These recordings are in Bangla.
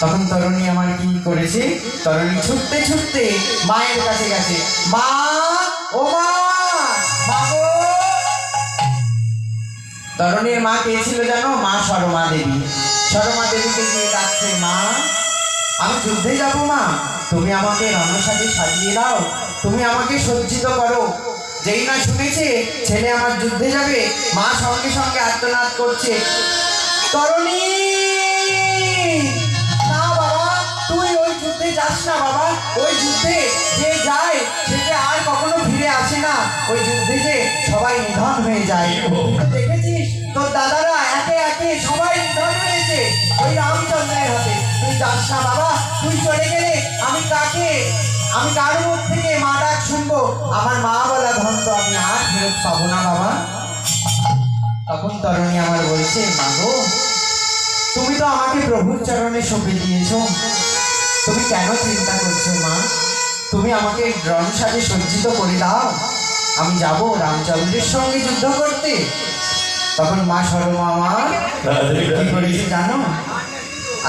তখন তরুণী আমার কি করেছে, তরুণী ছুটতে ছুটতে মায়ের কাছে গেছে। মা, ও মা, গো। তরুণীর মা কে ছিল জানো? মা সরমা দেবী। সরমা দেবীকে গিয়ে ডাকছে, মা আমি যুদ্ধে যাব মা, তুমি আমাকে রণসাজে সাজিয়ে দাও, তুমি আমাকে সজ্জিত করো। যেই না শুনেছে ছেলে আমার যুদ্ধে যাবে, মা সঙ্গে সঙ্গে আর্তনাদ করছে, তরুণী না বাবা, তুই ওই যুদ্ধে যাস না বাবা। ওই যুদ্ধে যে যায় সে যে আর কখনো ফিরে আসে না। ওই যুদ্ধে যে সবাই নিধন হয়ে যায়। দেখেছিস তোর দাদারা একে একে সবাই নিধন হয়েছে ওই রামচন্দ্রের হাতে। তুই যাস না বাবা, তুই চলে গেলে আমি কার মুখ থেকে মা ডাক শুনবো? আমার মা বলা ধন তো আমি আর ফেরত পাবো না বাবা। তখন তরুণী আমার বলছে, মা গো, তুমি তো আমাকে প্রভুর চরণে সঁপে দিয়েছ, তুমি কেন চিন্তা করছো মা? তুমি আমাকে রণসাজে সজ্জিত করে দাও, আমি যাব রামচন্দ্রের সঙ্গে যুদ্ধ করতে। তখন মা সরমা আমার কি করেছে জানো?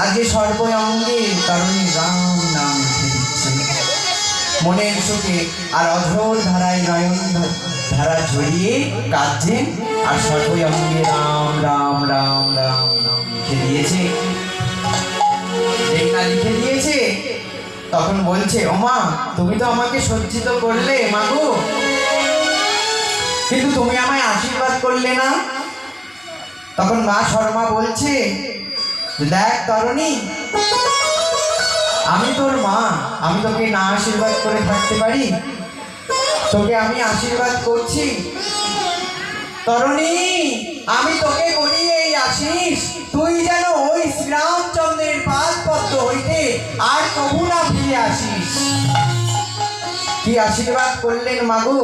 আজকে সর্বঙ্গে তরুণী রাম নাম লিখে দিচ্ছে মনের সুখে, আর অঝোর ধারায় নয়ন ধারা ঝরিয়ে কাঁদছেন, আর সর্বঙ্গে রাম রাম রাম রাম নাম লিখে দিয়েছে। যেই না লিখে দিয়েছে তখন বলছে, ও মা, তুমি তো আমাকে সজ্জিত করলে মা গো, কিন্তু তুমি আমায় আশীর্বাদ করলে না। তখন মা শর্মা বলছে, দেখ তরুণী, আমি তোর মা, আমি তোকে না আশীর্বাদ করে থাকতে পারি? তোকে আমি আশীর্বাদ করছি তরুণী, আমি তোকে বলি এই আশিস, তুই যেন ওই শ্রীরামচন্দ্রের পাদ পদ্ম হইতে আর কবু না ফিরে আসিস। কি আশীর্বাদ করলেন মাগো!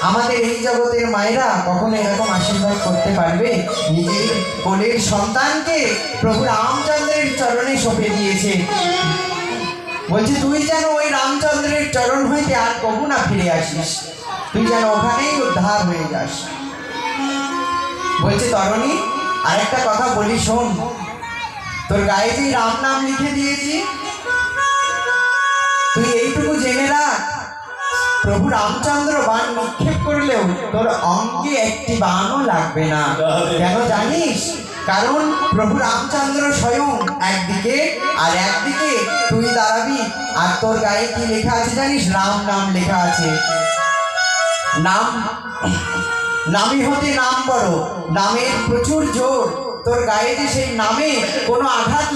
আমাদের এই জগতের মায়েরা কখনো এরকম আশীর্বাদ করতে পারবে? নিজের কোলের সন্তানকে প্রভু রামচন্দ্রের চরণে সঁপে দিয়েছে, বলছে তুই যেন ওই রামচন্দ্রের চরণ হইতে আর কবু না ফিরে আসিস, তুই যেন ওখানেই উদ্ধার হয়ে যাস। বলছে, তরুণী আরেকটা কথা বলি শোন, তোর গায়ে যে রাম নাম লিখে দিয়েছি, তুই এইটুকু জেনে রাখ, প্রভু রামচন্দ্র বাণ নিক্ষেপ করলেও তোর অঙ্গে একটি বাণও লাগবে না। কেন জানিস? কারণ প্রভু রামচন্দ্র স্বয়ং একদিকে, আর একদিকে তুই দাঁড়াবি। আর তোর গায়ে কি লেখা আছে জানিস? রাম নাম লেখা আছে। নাম, নামই হতে নাম বড়, নামের প্রচুর জোর। তোর গায়ে যে সেই নামে কোনো আঘাত